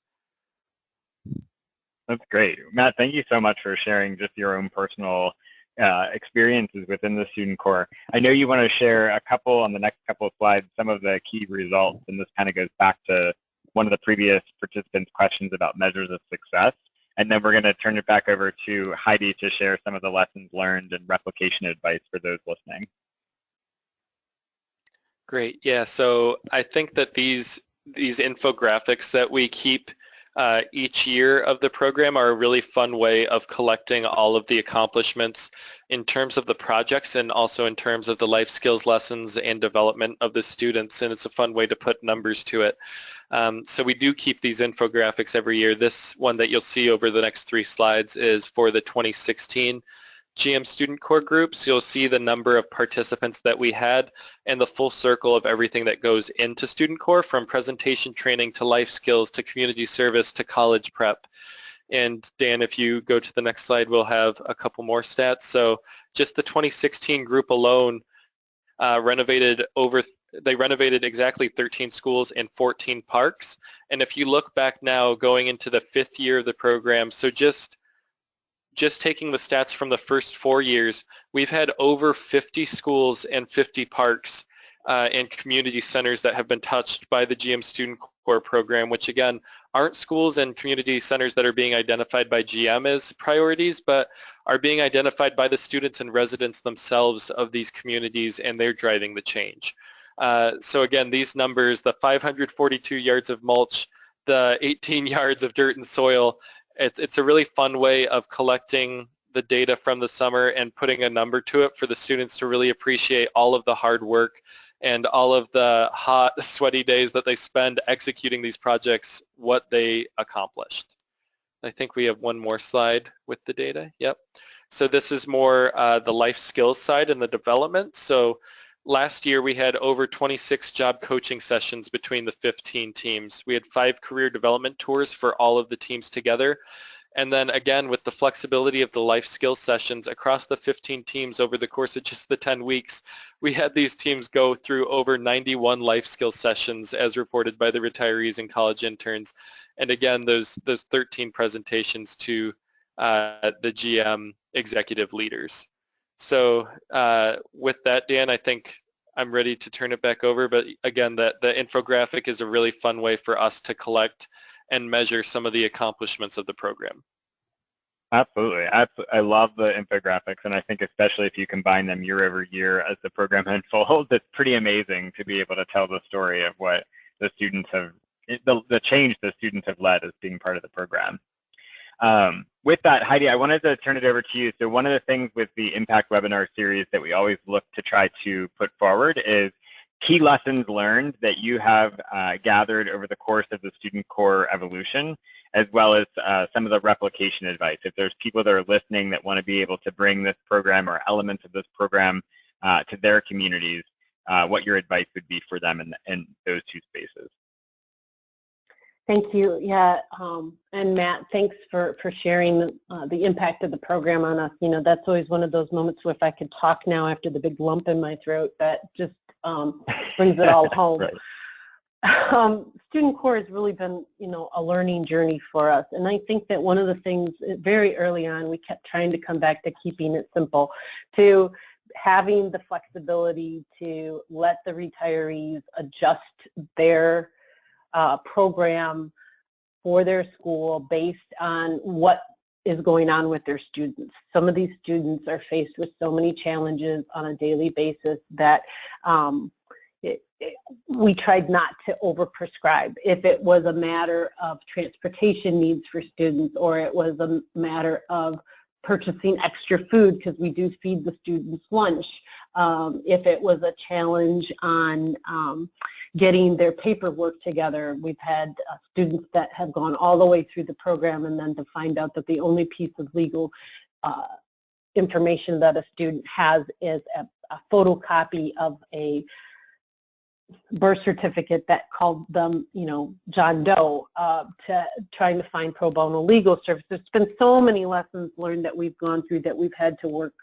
That's great. Matt, thank you so much for sharing just your own personal experiences within the Student Corps. I know you want to share a couple on the next couple of slides, some of the key results, and this kind of goes back to one of the previous participants' questions about measures of success. And then we're going to turn it back over to Heidi to share some of the lessons learned and replication advice for those listening. Great. Yeah, so I think that these infographics that we keep each year of the program are a really fun way of collecting all of the accomplishments in terms of the projects and also in terms of the life skills lessons and development of the students, and it's a fun way to put numbers to it. So we do keep these infographics every year. This one that you'll see over the next 3 slides is for the 2016 GM Student Corps groups. You'll see the number of participants that we had and the full circle of everything that goes into Student Corps, from presentation training to life skills to community service to college prep. And Dan, if you go to the next slide, we'll have a couple more stats. So just the 2016 group alone renovated exactly 13 schools and 14 parks. And if you look back now, going into the 5th year of the program, so just taking the stats from the first 4 years, we've had over 50 schools and 50 parks and community centers that have been touched by the GM Student Corps program, which again aren't schools and community centers that are being identified by GM as priorities, but are being identified by the students and residents themselves of these communities, and they're driving the change. So again, these numbers, the 542 yards of mulch, the 18 yards of dirt and soil, it's a really fun way of collecting the data from the summer and putting a number to it for the students to really appreciate all of the hard work and all of the hot, sweaty days that they spend executing these projects, what they accomplished. I think we have one more slide with the data. Yep. So this is more the life skills side and the development. So last year we had over 26 job coaching sessions between the 15 teams. We had 5 career development tours for all of the teams together. And then again, with the flexibility of the life skills sessions across the 15 teams over the course of just the 10 weeks, we had these teams go through over 91 life skills sessions as reported by the retirees and college interns. And again, those 13 presentations to the GM executive leaders. So with that, Dan, I think I'm ready to turn it back over. But again, the infographic is a really fun way for us to collect and measure some of the accomplishments of the program. Absolutely. I love the infographics, and I think especially if you combine them year over year as the program unfolds, it's pretty amazing to be able to tell the story of what the students have, the change the students have led as being part of the program. With that, Heidi, I wanted to turn it over to you. So one of the things with the Impact webinar series that we always look to try to put forward is key lessons learned that you have gathered over the course of the student core evolution, as well as some of the replication advice. If there's people that are listening that want to be able to bring this program or elements of this program to their communities, what your advice would be for them in those two spaces. Thank you. Yeah, and Matt, thanks for sharing the impact of the program on us. You know, that's always one of those moments where if I could talk now after the big lump in my throat, that just brings it all home. Right. Student Core has really been, you know, a learning journey for us. And I think that one of the things very early on, we kept trying to come back to keeping it simple, to having the flexibility to let the retirees adjust their program for their school based on what is going on with their students. Some of these students are faced with so many challenges on a daily basis that we tried not to overprescribe. If it was a matter of transportation needs for students, or it was a matter of purchasing extra food because we do feed the students lunch, if it was a challenge on getting their paperwork together. We've had students that have gone all the way through the program and then to find out that the only piece of legal information that a student has is a photocopy of a birth certificate that called them, you know, John Doe, to trying to find pro bono legal service. There's been so many lessons learned that we've gone through that we've had to work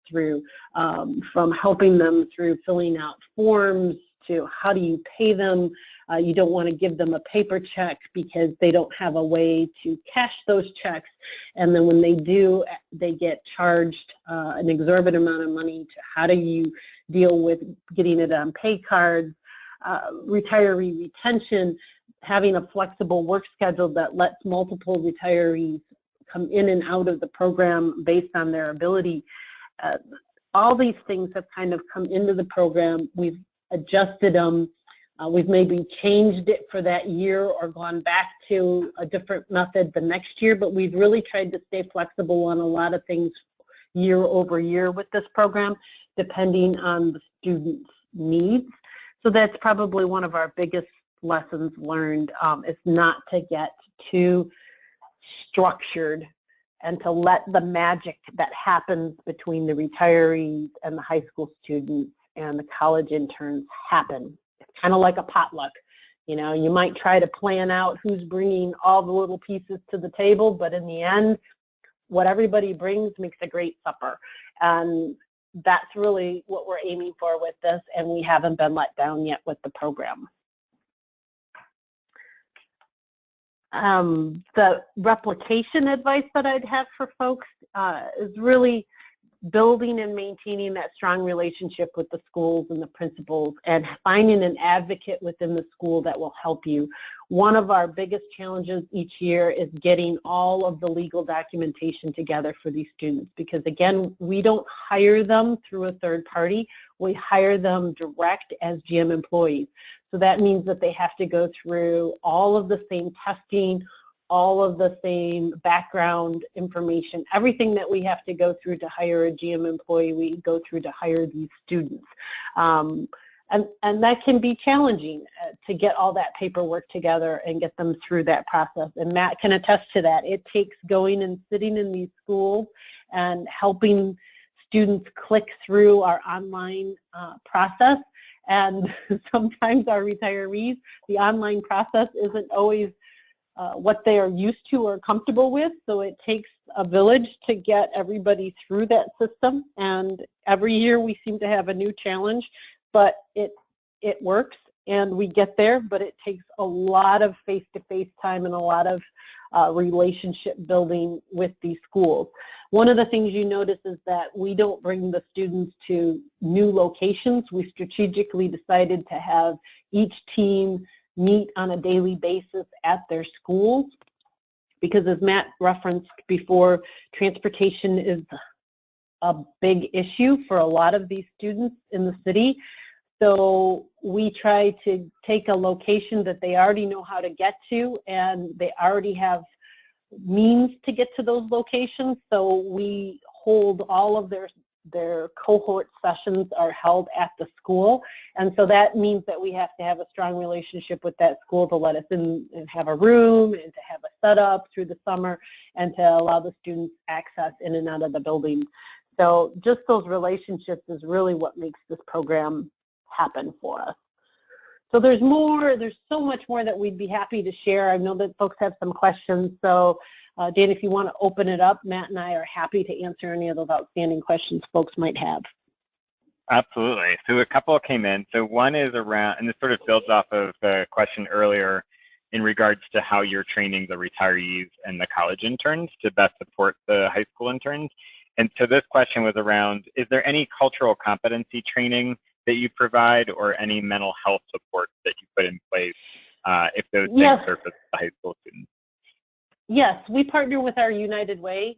through, from helping them through filling out forms to how do you pay them. You don't want to give them a paper check because they don't have a way to cash those checks. And then when they do, they get charged an exorbitant amount of money. To how do you deal with getting it on pay cards, retiree retention, having a flexible work schedule that lets multiple retirees come in and out of the program based on their ability. All these things have kind of come into the program. We've adjusted them. We've maybe changed it for that year or gone back to a different method the next year, but we've really tried to stay flexible on a lot of things year over year with this program, depending on the student's needs. So that's probably one of our biggest lessons learned, is not to get too structured and to let the magic that happens between the retirees and the high school students and the college interns happen. It's kind of like a potluck. You know, you might try to plan out who's bringing all the little pieces to the table, but in the end, what everybody brings makes a great supper. And that's really what we're aiming for with this, and we haven't been let down yet with the program. The replication advice that I'd have for folks is really building and maintaining that strong relationship with the schools and the principals, and finding an advocate within the school that will help you. One of our biggest challenges each year is getting all of the legal documentation together for these students, because again, we don't hire them through a third party. We hire them direct as GM employees. So that means that they have to go through all of the same testing, all of the same background information, everything that we have to go through to hire a GM employee, we go through to hire these students. And that can be challenging to get all that paperwork together and get them through that process. And Matt can attest to that. It takes going and sitting in these schools and helping students click through our online process. And sometimes our retirees, the online process isn't always what they are used to or comfortable with, so it takes a village to get everybody through that system. And every year we seem to have a new challenge, but it works and we get there, but it takes a lot of face-to-face time and a lot of relationship building with these schools. One of the things you notice is that we don't bring the students to new locations. We strategically decided to have each team meet on a daily basis at their schools, because as Matt referenced before, transportation is a big issue for a lot of these students in the city. So we try to take a location that they already know how to get to, and they already have means to get to those locations. So we hold all of their cohort sessions are held at the school, and so that means that we have to have a strong relationship with that school to let us in and have a room and to have a setup through the summer and to allow the students access in and out of the building. So just those relationships is really what makes this program happen for us. So there's so much more that we'd be happy to share. I know that folks have some questions, so Dan, if you want to open it up, Matt and I are happy to answer any of those outstanding questions folks might have. Absolutely. So a couple came in. So one is around, and this sort of builds off of the question earlier in regards to how you're training the retirees and the college interns to best support the high school interns. And so this question was around, is there any cultural competency training that you provide or any mental health support that you put in place if those things surface the high school students? Yes, we partner with our United Way.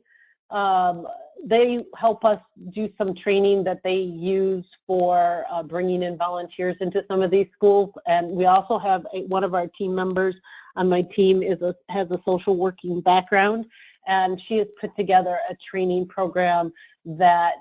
They help us do some training that they use for bringing in volunteers into some of these schools. And we also have one of our team members on my team has a social working background, and she has put together a training program that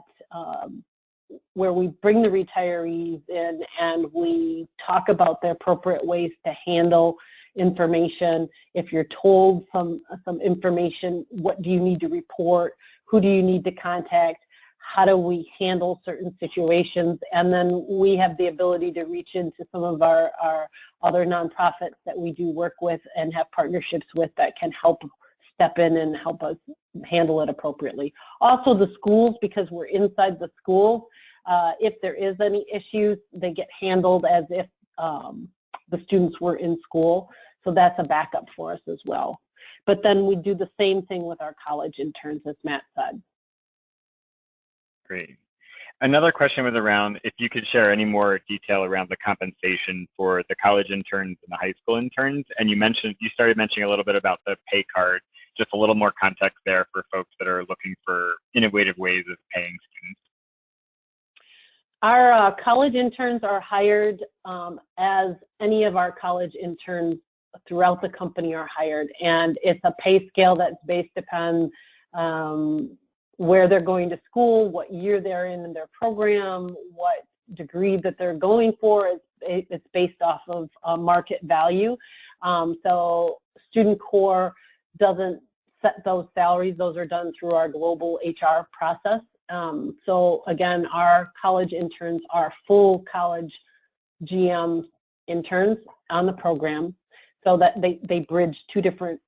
where we bring the retirees in and we talk about the appropriate ways to handle information. If you're told some information, what do you need to report? Who do you need to contact? How do we handle certain situations? And then we have the ability to reach into some of our other nonprofits that we do work with and have partnerships with that can help step in and help us handle it appropriately. Also the schools, because we're inside the schools, if there is any issues, they get handled as if the students were in school. So that's a backup for us as well. But then we do the same thing with our college interns, as Matt said. Great. Another question was around if you could share any more detail around the compensation for the college interns and the high school interns. And you started mentioning a little bit about the pay card. Just a little more context there for folks that are looking for innovative ways of paying students. Our college interns are hired as any of our college interns throughout the company are hired, and it's a pay scale that's based upon where they're going to school, what year they're in their program, what degree that they're going for. It's based off of market value. So Student Corps doesn't set those salaries. Those are done through our global HR process. So again, our college interns are full college GM interns on the program, so that they bridge two different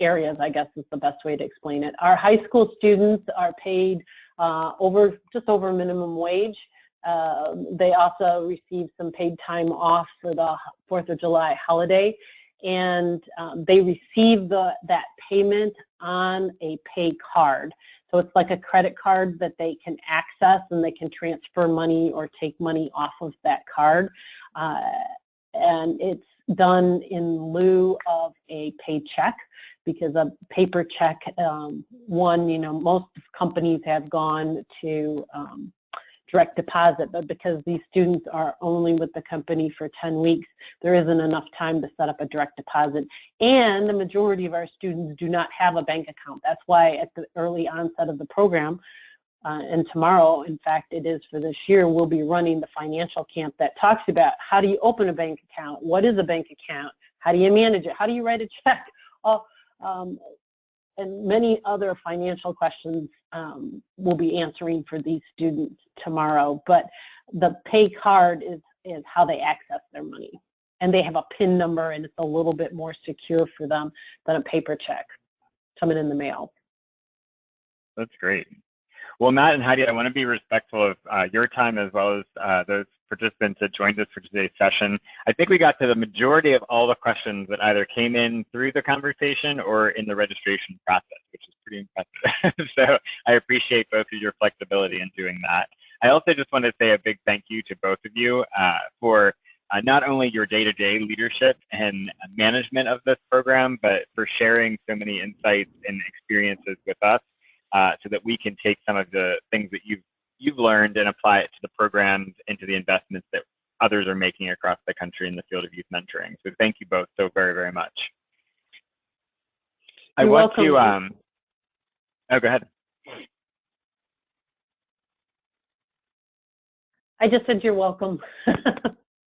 areas, I guess is the best way to explain it. Our high school students are paid just over minimum wage. They also receive some paid time off for the 4th of July holiday, and they receive that payment on a pay card. So it's like a credit card that they can access, and they can transfer money or take money off of that card. And it's done in lieu of a paycheck, because a paper check, most companies have gone to direct deposit, but because these students are only with the company for 10 weeks, there isn't enough time to set up a direct deposit. And the majority of our students do not have a bank account. That's why at the early onset of the program, and tomorrow, in fact, it is for this year, we'll be running the financial camp that talks about how do you open a bank account, what is a bank account, how do you manage it, how do you write a check, and many other financial questions we'll be answering for these students tomorrow. But the pay card is how they access their money. And they have a PIN number, and it's a little bit more secure for them than a paper check coming in the mail. That's great. Well, Matt and Heidi, I want to be respectful of your time as well as those participants that joined us for today's session. I think we got to the majority of all the questions that either came in through the conversation or in the registration process, which is pretty impressive. So I appreciate both of your flexibility in doing that. I also just want to say a big thank you to both of you for not only your day-to-day leadership and management of this program, but for sharing so many insights and experiences with us so that we can take some of the things that you've learned and apply it to the programs and to the investments that others are making across the country in the field of youth mentoring. So thank you both so very, very much. You're welcome. Oh, go ahead. I just said you're welcome.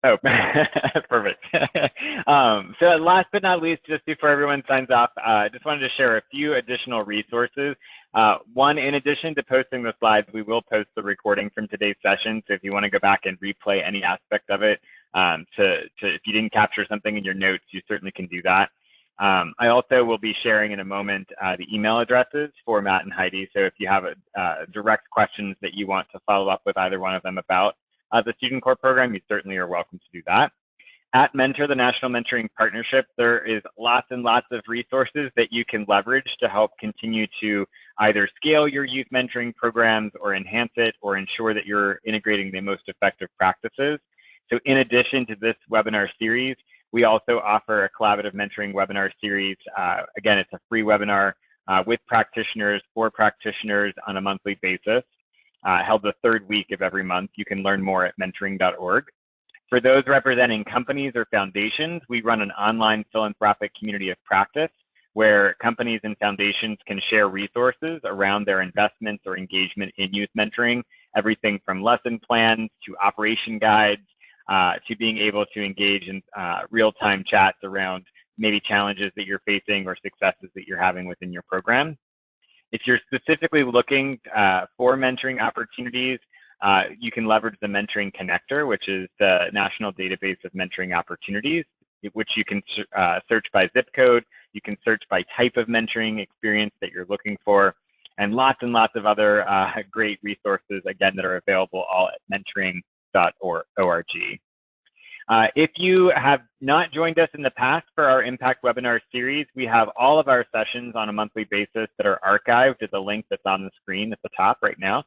Oh, perfect. So last but not least, just before everyone signs off, I just wanted to share a few additional resources. One, in addition to posting the slides, we will post the recording from today's session. So if you want to go back and replay any aspect of it, if you didn't capture something in your notes, you certainly can do that. I also will be sharing in a moment the email addresses for Matt and Heidi. So if you have direct questions that you want to follow up with either one of them about the Student Corps program, you certainly are welcome to do that. At Mentor, the National Mentoring Partnership, there is lots and lots of resources that you can leverage to help continue to either scale your youth mentoring programs or enhance it or ensure that you're integrating the most effective practices. So in addition to this webinar series, we also offer a collaborative mentoring webinar series. Again, it's a free webinar with practitioners, for practitioners on a monthly basis. Held the third week of every month. You can learn more at mentoring.org. For those representing companies or foundations, we run an online philanthropic community of practice where companies and foundations can share resources around their investments or engagement in youth mentoring, everything from lesson plans to operation guides to being able to engage in real-time chats around maybe challenges that you're facing or successes that you're having within your program. If you're specifically looking for mentoring opportunities, you can leverage the Mentoring Connector, which is the national database of mentoring opportunities, which you can search by zip code. You can search by type of mentoring experience that you're looking for, and lots of other great resources, again, that are available all at mentoring.org. If you have not joined us in the past for our Impact webinar series, we have all of our sessions on a monthly basis that are archived at the link that's on the screen at the top right now.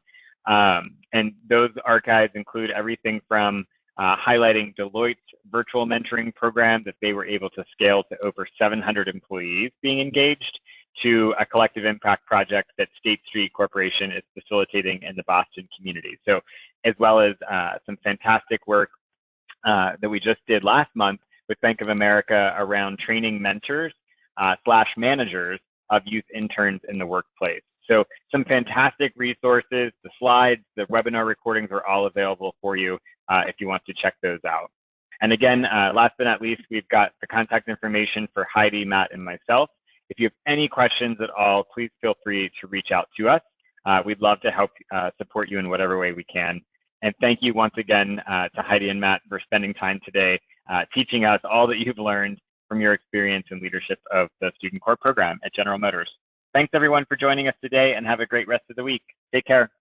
And those archives include everything from highlighting Deloitte's virtual mentoring program that they were able to scale to over 700 employees being engaged, to a collective impact project that State Street Corporation is facilitating in the Boston community. So as well as some fantastic work that we just did last month with Bank of America around training mentors / managers of youth interns in the workplace. So some fantastic resources. The slides, the webinar recordings are all available for you if you want to check those out. And again, last but not least, we've got the contact information for Heidi, Matt, and myself. If you have any questions at all, please feel free to reach out to us. We'd love to help support you in whatever way we can. And thank you once again to Heidi and Matt for spending time today teaching us all that you've learned from your experience and leadership of the Student Corps program at General Motors. Thanks everyone for joining us today, and have a great rest of the week. Take care.